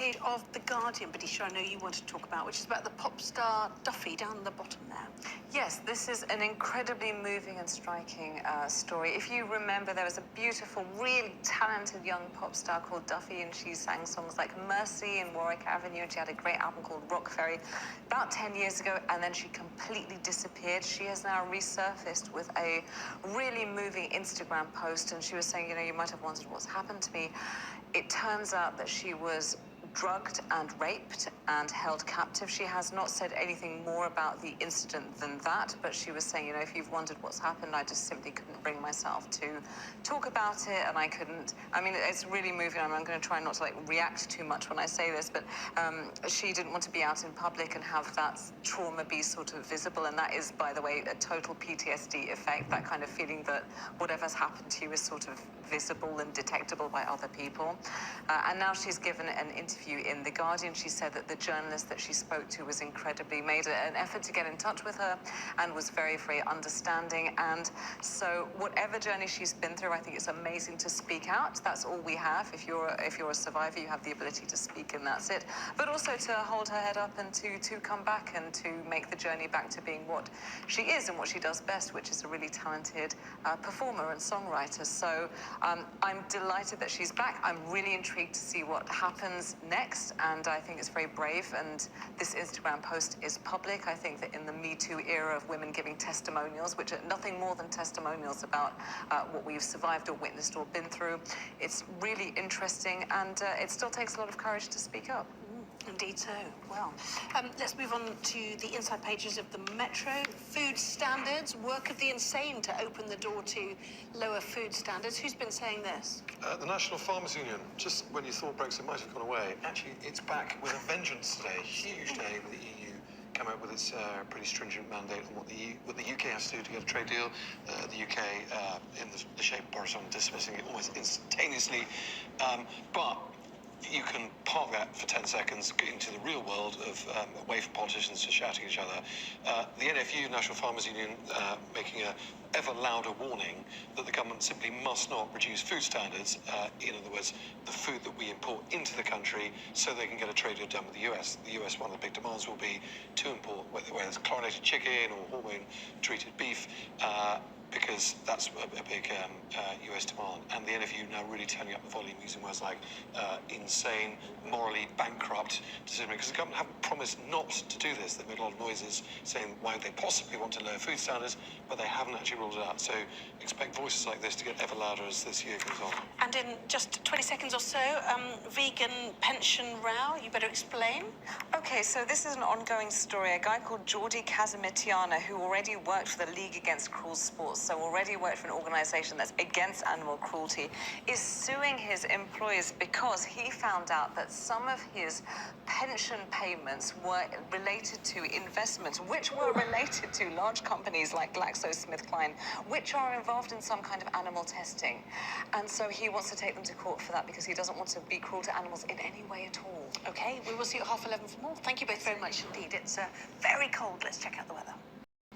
page of The Guardian, Badisha, I know you want to talk about, which is about the pop star Duffy down the bottom there. Yes, this is an incredibly moving and striking story. If you remember, there was a beautiful, really talented young pop star called Duffy, and she sang songs like Mercy in Warwick Avenue, and she had a great album called Rock Ferry about 10 years ago, and then she completely disappeared. She has now resurfaced with a really moving Instagram post, and she was saying, you know, you might have wondered what's happened to me. It turns out that she was drugged and raped and held captive. She has not said anything more about the incident than that, but she was saying, you know, if you've wondered what's happened, I just simply couldn't bring myself to talk about it, and I couldn't. I mean, it's really moving. I'm going to try not to react too much when I say this, but she didn't want to be out in public and have that trauma be sort of visible, and that is, by the way, a total PTSD effect, that kind of feeling that whatever's happened to you is sort of visible and detectable by other people. And now she's given an interview in The Guardian. She said that the journalist that she spoke to was made an effort to get in touch with her and was very, very understanding. And so whatever journey she's been through, I think it's amazing to speak out. That's all we have. If you're a survivor, you have the ability to speak, and that's it. But also to hold her head up and to come back and to make the journey back to being what she is and what she does best, which is a really talented performer and songwriter. So I'm delighted that she's back. I'm really intrigued to see what happens next, and I think it's very brave, and this Instagram post is public. I think that in the Me Too era of women giving testimonials, which are nothing more than testimonials about what we've survived or witnessed or been through, it's really interesting, and it still takes a lot of courage to speak up. Indeed so. Well, let's move on to the inside pages of the Metro. Food standards, work of the insane to open the door to lower food standards. Who's been saying this? The National Farmers Union. Just when you thought Brexit might have gone away, actually it's back with a vengeance today. Huge day with the EU. Come out with its pretty stringent mandate on what the UK has to do to get a trade deal. The UK, in the shape of Boris Johnson, dismissing it almost instantaneously. But you can park that for 10 seconds, get into the real world of away from politicians just shouting at each other. The NFU, National Farmers Union, making a ever louder warning that the government simply must not reduce food standards, in other words, the food that we import into the country, so they can get a trade deal done with the US. The US, one of the big demands will be to import, whether it's chlorinated chicken or hormone-treated beef, because that's a big US demand. And the NFU now really turning up the volume using words like insane, morally bankrupt decision, because the government haven't promised not to do this. They've made a lot of noises saying why they possibly want to lower food standards, but they haven't actually ruled it out. So expect voices like this to get ever louder as this year goes on. And in just 20 seconds or so, vegan pension row, you better explain. Okay, so this is an ongoing story. A guy called Geordie Casamitiana, who already worked for the League Against Cruel Sports, so already worked for an organisation that's against animal cruelty, is suing his employers because he found out that some of his pension payments were related to investments, which were related to large companies like GlaxoSmithKline, which are involved in some kind of animal testing. And so he wants to take them to court for that because he doesn't want to be cruel to animals in any way at all. Okay, we will see you at 11:30 for more. Thank you both very much indeed. It's very cold. Let's check out the weather.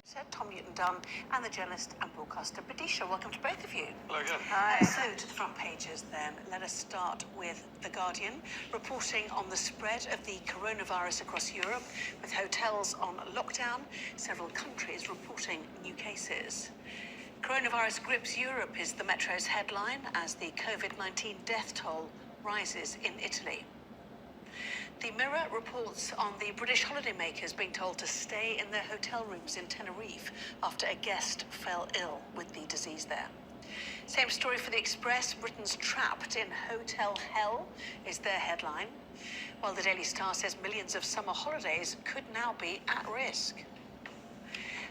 So, Tom Newton-Dunn and the journalist and broadcaster Badisha, welcome to both of you. Hello again. Hi. So, to the front pages then. Let us start with The Guardian, reporting on the spread of the coronavirus across Europe, with hotels on lockdown, several countries reporting new cases. Coronavirus grips Europe is the Metro's headline as the COVID-19 death toll rises in Italy. The Mirror reports on the British holidaymakers being told to stay in their hotel rooms in Tenerife after a guest fell ill with the disease there. Same story for the Express. Britain's trapped in hotel hell is their headline, while the Daily Star says millions of summer holidays could now be at risk.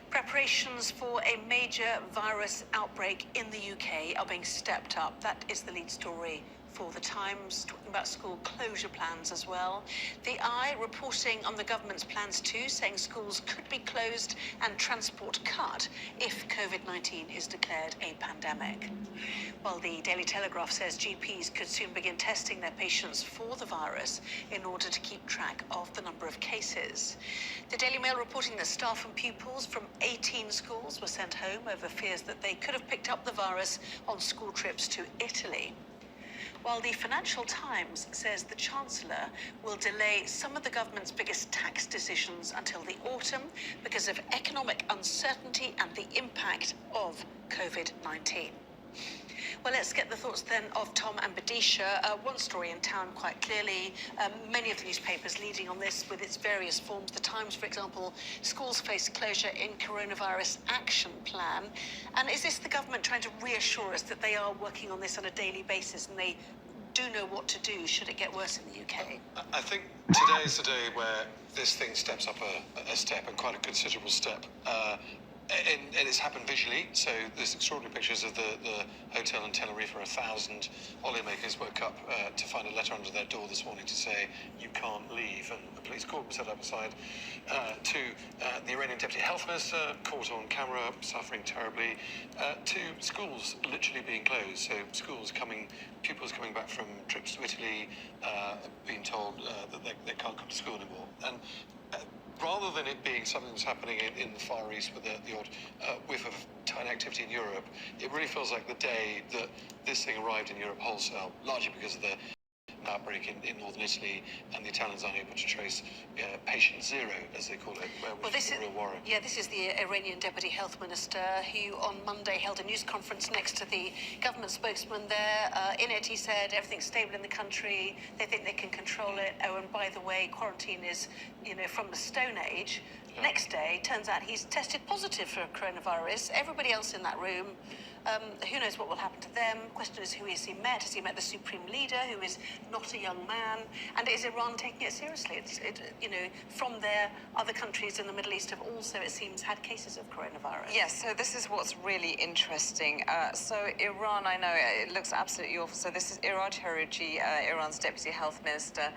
Preparations for a major virus outbreak in the UK are being stepped up. That is the lead story for The Times, talking about school closure plans as well. The Eye reporting on the government's plans too, saying schools could be closed and transport cut if COVID-19 is declared a pandemic. While the Daily Telegraph says GPs could soon begin testing their patients for the virus in order to keep track of the number of cases. The Daily Mail reporting that staff and pupils from 18 schools were sent home over fears that they could have picked up the virus on school trips to Italy. while the Financial Times says the Chancellor will delay some of the government's biggest tax decisions until the autumn because of economic uncertainty and the impact of COVID-19. Well, let's get the thoughts then of Tom and Badisha. One story in town quite clearly. Many of the newspapers leading on this with its various forms. The Times, for example, schools face closure in coronavirus action plan. And is this the government trying to reassure us that they are working on this on a daily basis and they do know what to do should it get worse in the UK? I think today is the day where this thing steps up a step, and quite a considerable step. And it's happened visually, so there's extraordinary pictures of the hotel in Tenerife where 1,000 holidaymakers woke up to find a letter under their door this morning to say, you can't leave, and a police court was set up beside. To the Iranian Deputy Health Minister, caught on camera, suffering terribly. To schools literally being closed, so pupils coming back from trips to Italy, being told that they can't come to school anymore. And rather than it being something that's happening in the Far East with the odd whiff of tiny activity in Europe, it really feels like the day that this thing arrived in Europe wholesale, largely because of the outbreak in northern Italy, and the Italians aren't able to trace patient zero, as they call it, which is a real worry. Yeah, this is the Iranian Deputy Health Minister who on Monday held a news conference next to the government spokesman there. In it, he said everything's stable in the country. They think they can control it. Oh, and by the way, quarantine is, from the Stone Age. Yeah. Next day, turns out he's tested positive for coronavirus. Everybody else in that room, who knows what will happen to them? Question is, who has he met? Has he met the supreme leader, who is not a young man? And is Iran taking it seriously? From there, other countries in the Middle East have also, it seems, had cases of coronavirus. Yes, so this is what's really interesting. So Iran, I know, it looks absolutely awful. So this is Iraj Haruji, Iran's Deputy Health Minister,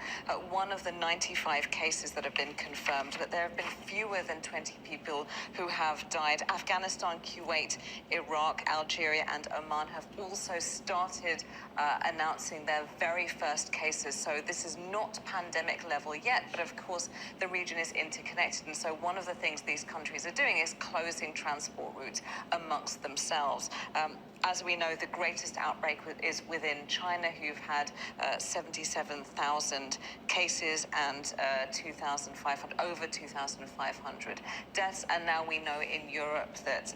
one of the 95 cases that have been confirmed, but there have been fewer than 20 people who have died. Afghanistan, Kuwait, Iraq, Algeria, and Oman have also started announcing their very first cases. So this is not pandemic level yet, but of course the region is interconnected. And so one of the things these countries are doing is closing transport routes amongst themselves. As we know, the greatest outbreak is within China, who've had 77,000 cases and over 2,500 deaths. And now we know in Europe that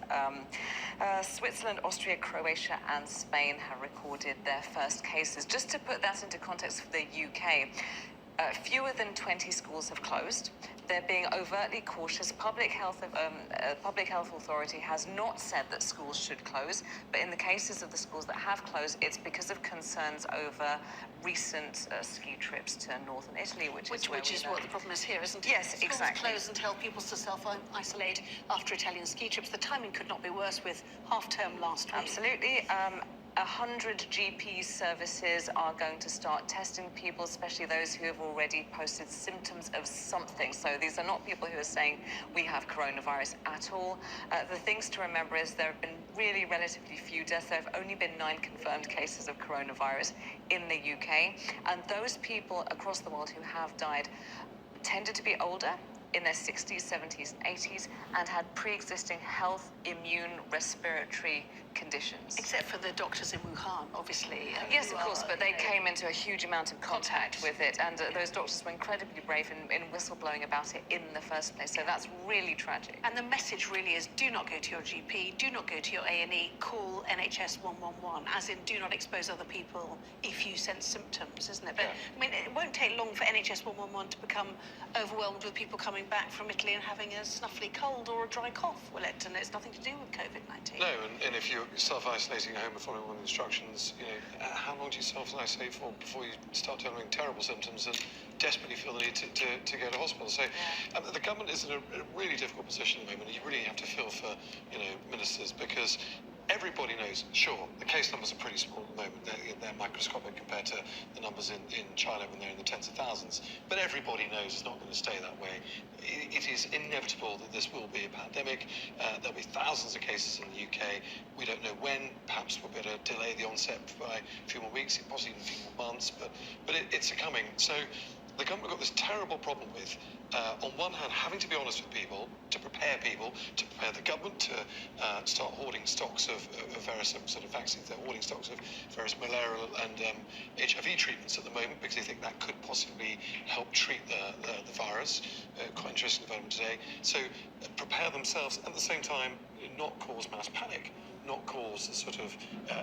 Switzerland, Austria, Croatia, and Spain have recorded their first cases. Just to put that into context for the UK, fewer than 20 schools have closed. They're being overtly cautious. Public Health Authority has not said that schools should close, but in the cases of the schools that have closed, it's because of concerns over recent ski trips to northern Italy, which is what the problem is here, isn't it? Yes, schools exactly. Close and tell people to self-isolate after Italian ski trips. The timing could not be worse with half-term last week. Absolutely. 100 GP services are going to start testing people, especially those who have already posted symptoms of something. So these are not people who are saying we have coronavirus at all. The things to remember is there have been really relatively few deaths. There have only been 9 confirmed cases of coronavirus in the UK. And those people across the world who have died tended to be older, in their 60s, 70s, and 80s, and had pre-existing health, immune, respiratory conditions. Except for the doctors in Wuhan, obviously. Yes, of course, but they came into a huge amount of contact with it, and those doctors were incredibly brave in whistleblowing about it in the first place. So that's really tragic. And the message really is, do not go to your GP, do not go to your A&E, call NHS 111, as in do not expose other people if you sense symptoms, isn't it? But I mean, it won't take long for NHS 111 to become overwhelmed with people coming back from Italy and having a snuffly cold or a dry cough, will it? And it's nothing to do with COVID-19. No, and if you're self-isolating at home and following all the instructions, how long do you self-isolate for before you start developing terrible symptoms and desperately feel the need to go to hospital? So the government is in a really difficult position at the moment. You really have to feel for, ministers, because everybody knows, sure, the case numbers are pretty small at the moment. They're microscopic compared to the numbers in China when they're in the tens of thousands. But everybody knows it's not going to stay that way. It is inevitable that this will be a pandemic. There'll be thousands of cases in the UK. We don't know when. Perhaps we'll be able to delay the onset by a few more weeks, possibly even a few more months. But it's coming. So the government got this terrible problem with, on one hand, having to be honest with people, to prepare the government to start hoarding stocks of various sort of vaccines. They're hoarding stocks of various malarial and HIV treatments at the moment because they think that could possibly help treat the virus. Quite interesting development today. So prepare themselves at the same time, not cause mass panic, not cause the sort of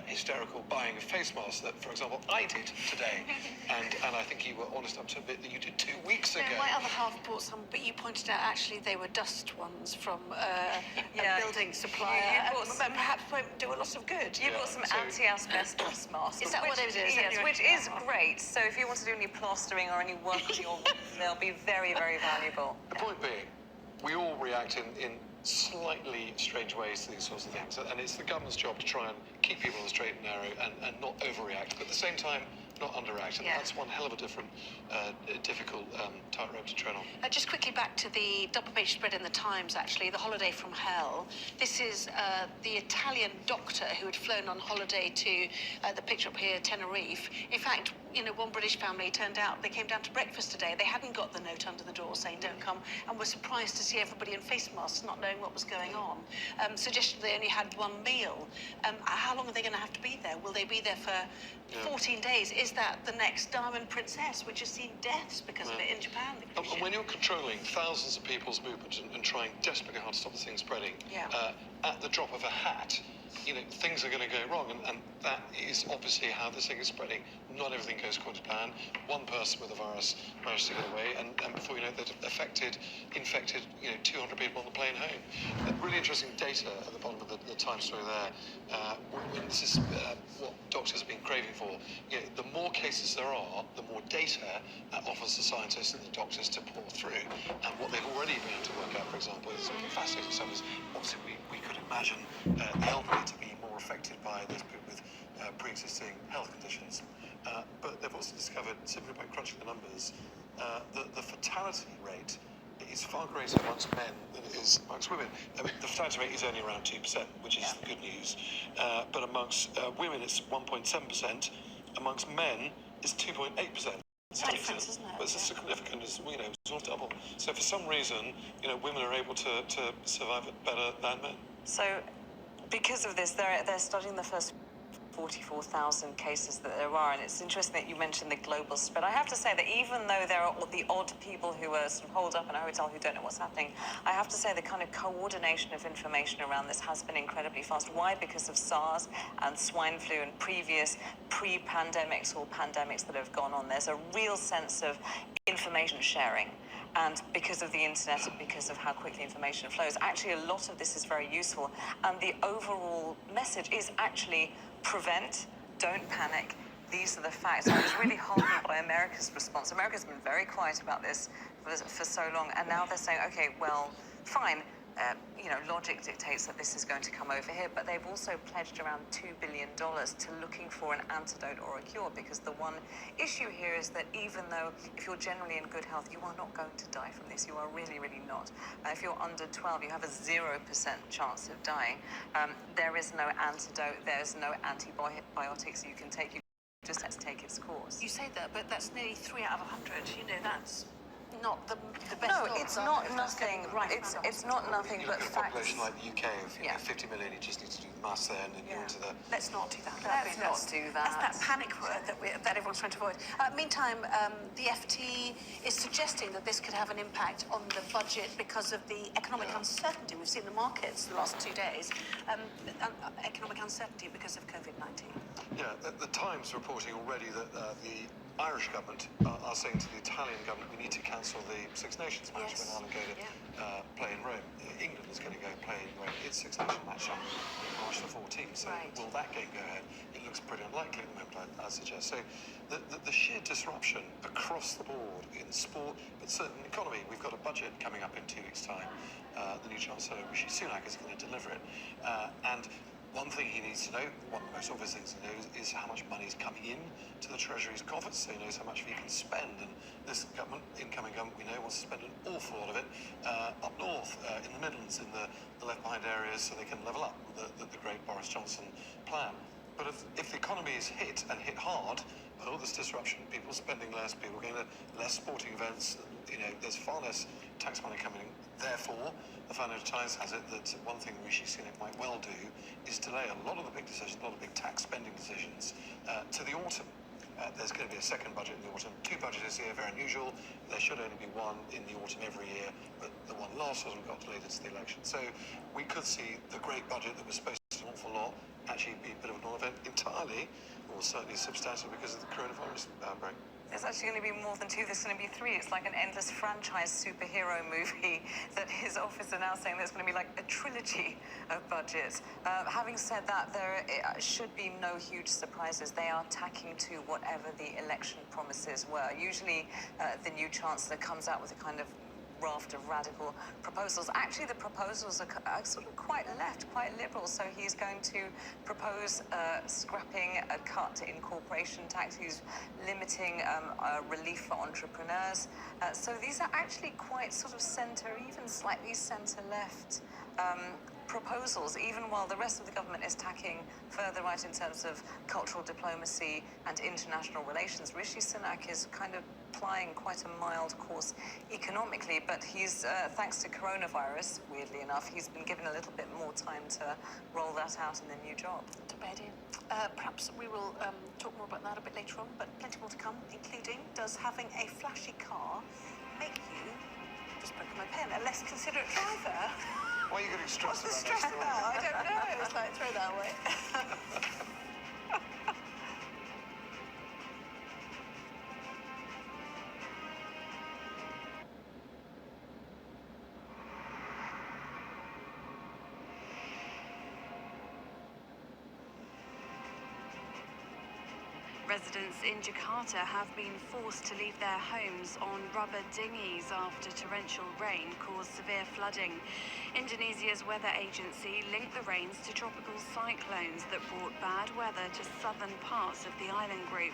hysterical buying of face masks that, for example, I did today. and I think you were honest up to a bit that you did 2 weeks ago. My other half bought some, but you pointed out actually they were dust ones from a building supplier. You bought some, and perhaps won't do a lot of good. You bought some anti-asbestos masks. Is that what it is? Yes, Anyway. which is great. So if you want to do any plastering or any work on your roof, they'll be very, very valuable. The point being, we all react in slightly strange ways to these sorts of things, and it's the government's job to try and keep people on the straight and narrow and not overreact, but at the same time not underreact, and that's one hell of a different difficult tightrope to tread on. Just quickly back to the double-page spread in the Times, actually, the holiday from hell. This is the Italian doctor who had flown on holiday to the picture up here, Tenerife. In fact, you know, one British family turned out, they came down to breakfast today. They hadn't got the note under the door saying don't come, and were surprised to see everybody in face masks, not knowing what was going on. Suggested they only had one meal. How long are they going to have to be there? Will they be there for 14 days? Is that the next Diamond Princess, which has seen deaths because of it in Japan? And when you're controlling thousands of people's movement and trying desperately hard to stop the thing spreading, at the drop of a hat, you know, things are going to go wrong, and that is obviously how this thing is spreading. Not everything goes according to plan. One person with the virus managed to get away, and before you know it, they'd infected, you know, 200 people on the plane home. Really interesting data at the bottom of the Times story there. When this is what doctors have been craving for. You know, the more cases there are, the more data offers the scientists and the doctors to pour through. And what they've already been able to work out, for example, is fascinating stuff. Is obviously we could imagine the elderly to be more affected by this with pre-existing health conditions. But they've also discovered, simply by crunching the numbers, that the fatality rate is far greater amongst men than it is amongst women. I mean, the fatality rate is only around 2%, which is the good news. But amongst women, it's 1.7%. Amongst men, it's 2.8%. It's a difference, isn't it? But it's significant, as you know, it's sort of double. So for some reason, you know, women are able to survive it better than men. So because of this, they're studying the first 44,000 cases that there are, and it's interesting that you mentioned the global spread. I have to say that even though there are the odd people who are sort of holed up in a hotel who don't know what's happening, I have to say the kind of coordination of information around this has been incredibly fast. Why? Because of SARS and swine flu and previous pre-pandemics or pandemics that have gone on. There's a real sense of information sharing. And because of the internet and because of how quickly information flows, actually a lot of this is very useful. And the overall message is actually prevent, don't panic. These are the facts. I was really heartened by America's response. America's been very quiet about this for so long, and now they're saying, okay, well, fine. You know, logic dictates that this is going to come over here, but they've also pledged around $2 billion to looking for an antidote or a cure, because the one issue here is that even though if you're generally in good health, you are not going to die from this. You are really, really not. If you're under 12, you have a 0% chance of dying. There is no antidote. There's no antibiotics you can take. You just have to take its course. You say that, but that's nearly 3 out of 100. You know, that's not the best. No, it's not nothing. It's not nothing You but look at a population facts. like the UK of 50 million, you just need to do the maths there, and then you're into the... Let's not do that. Let's not do that. That's that panic word that everyone's trying to avoid. Meantime, the FT is suggesting that this could have an impact on the budget because of the economic uncertainty. We've seen the markets the last 2 days. Economic uncertainty because of COVID-19. Yeah, the Times reporting already that the Irish government are saying to the Italian government, we need to cancel the Six Nations match when Ireland go to play in Rome. England is going to go play in Rome its Six Nations match on March the 14th. So will that game go ahead? It looks pretty unlikely at the moment, I'd suggest. So the sheer disruption across the board in sport, but certainly in the economy. We've got a budget coming up in 2 weeks' time. The new Chancellor, Rishi Sunak, is going to deliver it. And one thing he needs to know, one of the most obvious things to know, is how much money is coming in to the Treasury's coffers, so he knows how much he can spend. And this government, incoming government, we know, wants to spend an awful lot of it up north, in the Midlands, in the left-behind areas, so they can level up the great Boris Johnson plan. But if the economy is hit, and hit hard, all this disruption, people spending less, people going to less sporting events, there's far less tax money coming in. Therefore, the Financial Times has it that one thing Rishi Sunak might well do is delay a lot of the big decisions, a lot of big tax spending decisions to the autumn. There's going to be a second budget in the autumn. 2 budgets this year, very unusual. There should only be one in the autumn every year, but the one last autumn got delayed into the election. So we could see the great budget that was supposed to do an awful lot actually be a bit of a non-event entirely, or certainly substantially because of the coronavirus outbreak. There's actually going to be more than 2. There's going to be 3. It's like an endless franchise superhero movie that his office are now saying there's going to be like a trilogy of budgets. Having said that, there should be no huge surprises. They are tacking to whatever the election promises were. Usually the new chancellor comes out with a kind of raft of radical proposals. Actually, the proposals are sort of quite left, quite liberal. So he's going to propose scrapping a cut in corporation tax. He's limiting relief for entrepreneurs. So these are actually quite sort of centre, even slightly centre-left proposals, even while the rest of the government is tacking further right in terms of cultural diplomacy and international relations. Rishi Sunak is kind of plying quite a mild course economically, but he's, thanks to coronavirus, weirdly enough, he's been given a little bit more time to roll that out in the new job. Perhaps we will talk more about that a bit later on, but plenty more to come, including does having a flashy car make you, just broken my pen, a less considerate driver? Why are you getting stressed What's the about stress that about? story? I don't know. It's like, throw that away. Residents in Jakarta have been forced to leave their homes on rubber dinghies after torrential rain caused severe flooding. Indonesia's weather agency linked the rains to tropical cyclones that brought bad weather to southern parts of the island group.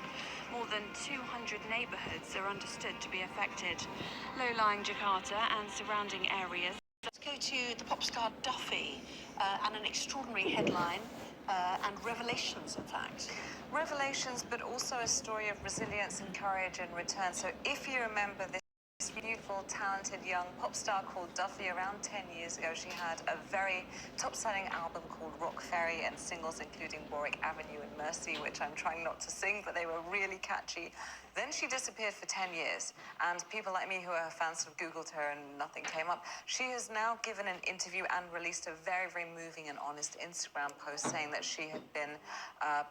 More than 200 neighborhoods are understood to be affected. Low-lying Jakarta and surrounding areas. Let's go to the pop star Duffy and an extraordinary headline and revelations, in fact. Revelations, but also a story of resilience and courage in return. So if you remember this beautiful, talented young pop star called Duffy, around 10 years ago, she had a very top-selling album called Rock Ferry and singles including Warwick Avenue and Mercy, which I'm trying not to sing, but they were really catchy. Then she disappeared for 10 years, and people like me who are her fans sort of Googled her and nothing came up. She has now given an interview and released a very, very moving and honest Instagram post saying that she had been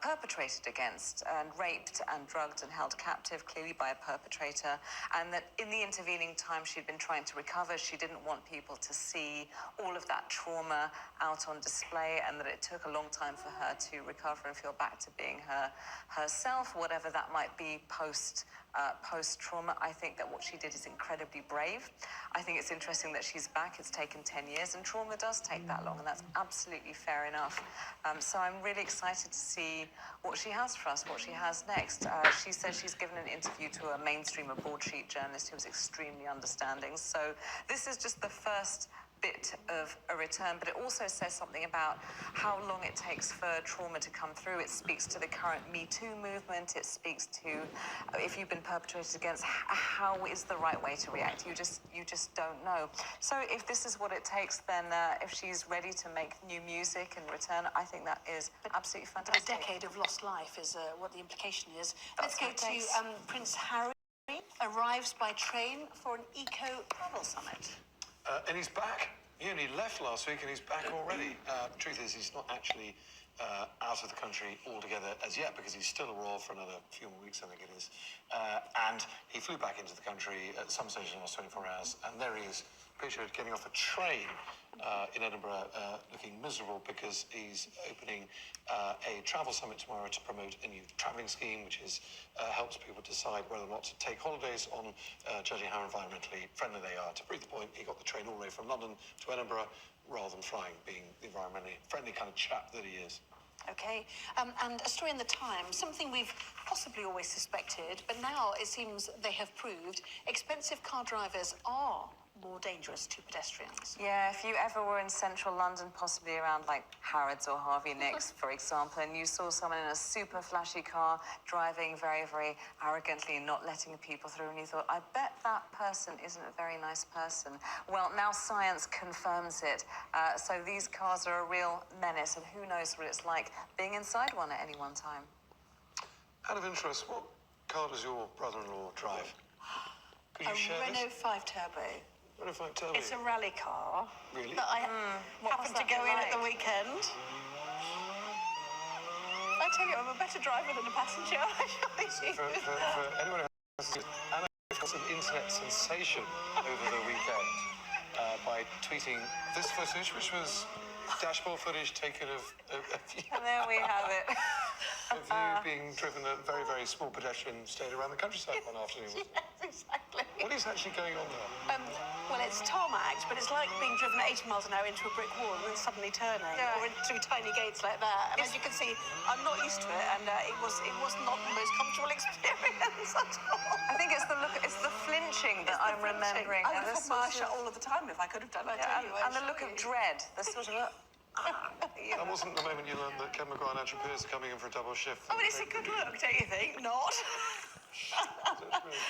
perpetrated against and raped and drugged and held captive, clearly by a perpetrator, and that in the intervening time she'd been trying to recover. She didn't want people to see all of that trauma out on display, and that it took a long time for her to recover and feel back to being herself, whatever that might be post-trauma. I think that what she did is incredibly brave. I think it's interesting that she's back. It's taken 10 years, and trauma does take that long, and that's absolutely fair enough. So I'm really excited to see what she has for us, what she has next. She says she's given an interview to a mainstream, a broadsheet journalist who was extremely understanding. So this is just the first bit of a return, but it also says something about how long it takes for trauma to come through. It speaks to the current Me Too movement. It speaks to if you've been perpetrated against, how is the right way to react? You just don't know. So if this is what it takes, then if she's ready to make new music and return, I think that is absolutely fantastic. A decade of lost life is what the implication is. That's Let's go to Prince Harry arrives by train for an eco-travel summit. And he's back. He only left last week and he's back already. The truth is he's not actually out of the country altogether as yet because he's still a royal for another few more weeks, I think it is. And he flew back into the country at some stage in the last 24 hours. And there he is, pictured getting off a train in Edinburgh, looking miserable because he's opening a travel summit tomorrow to promote a new travelling scheme, which is helps people decide whether or not to take holidays on judging how environmentally friendly they are. To prove the point, he got the train all the way from London to Edinburgh rather than flying, being the environmentally friendly kind of chap that he is. Okay, and a story in the Times, something we've possibly always suspected, but now it seems they have proved expensive car drivers are more dangerous to pedestrians. Yeah, if you ever were in central London, possibly around like Harrods or Harvey Nicks, for example, and you saw someone in a super flashy car driving very, very arrogantly and not letting people through, and you thought, I bet that person isn't a very nice person. Well, now science confirms it. So these cars are a real menace, and who knows what it's like being inside one at any one time. Out of interest, what car does your brother-in-law drive? Could you A share Renault this? 5 Turbo. Renault 5 Turbo. It's a rally car Really? that I happened to go in at the weekend. I tell you, I'm a better driver than a passenger. For anyone who has Anna got an internet sensation over the weekend by tweeting this footage, which was dashboard footage taken of you, And there we have it. of you being driven a very, very small pedestrian staying around the countryside one afternoon. Yes, exactly. What is actually going on there? Well, it's tarmacked, but it's like being driven at 80 miles an hour into a brick wall and then suddenly turning, Yeah. or through tiny gates like that. And as you can see, I'm not used to it, and it was not the most comfortable experience at all. I think it's the look, it's the flinching that I'm remembering. I would and have the had my sort eyes shut of- all of the time if I could have done. I yeah, tell you. and the look of dread, the sort of. That wasn't the moment you learned that Ken Maguire and Andrew Pearce are coming in for a double shift. I mean, it's a good look, don't you think? Not.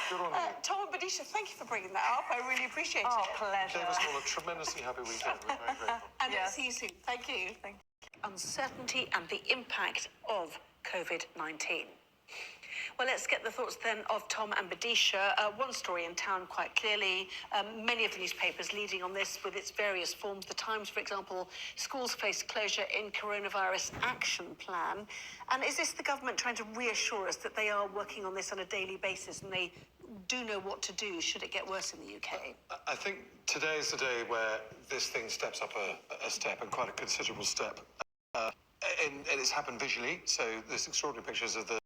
Good on you. Tom and Badisha, thank you for bringing that up. I really appreciate Oh, it. pleasure. Gave us all a tremendously happy weekend. We're very grateful. And Yes. see you soon. Thank you. Uncertainty and the impact of COVID-19. Well, let's get the thoughts then of Tom and Badisha. One story in town quite clearly. Many of the newspapers leading on this with its various forms. The Times, for example, schools face closure in coronavirus action plan. And is this the government trying to reassure us that they are working on this on a daily basis and they do know what to do should it get worse in the UK? I think today is the day where this thing steps up a step, and quite a considerable step. And it's happened visually. So there's extraordinary pictures of the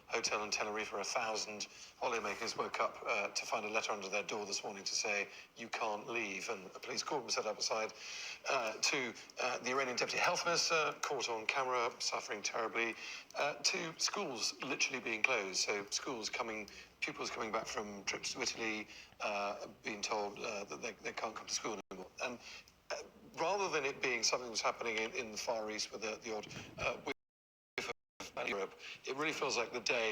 hotel in Tenerife where 1,000 holidaymakers woke up to find a letter under their door this morning to say, you can't leave. And a police cordon was set up outside. To the Iranian deputy health minister, caught on camera, suffering terribly. To schools literally being closed. So pupils coming back from trips to Italy, being told that they can't come to school anymore. And rather than it being something that was happening in the Far East with the odd whiff of Europe, it really feels like the day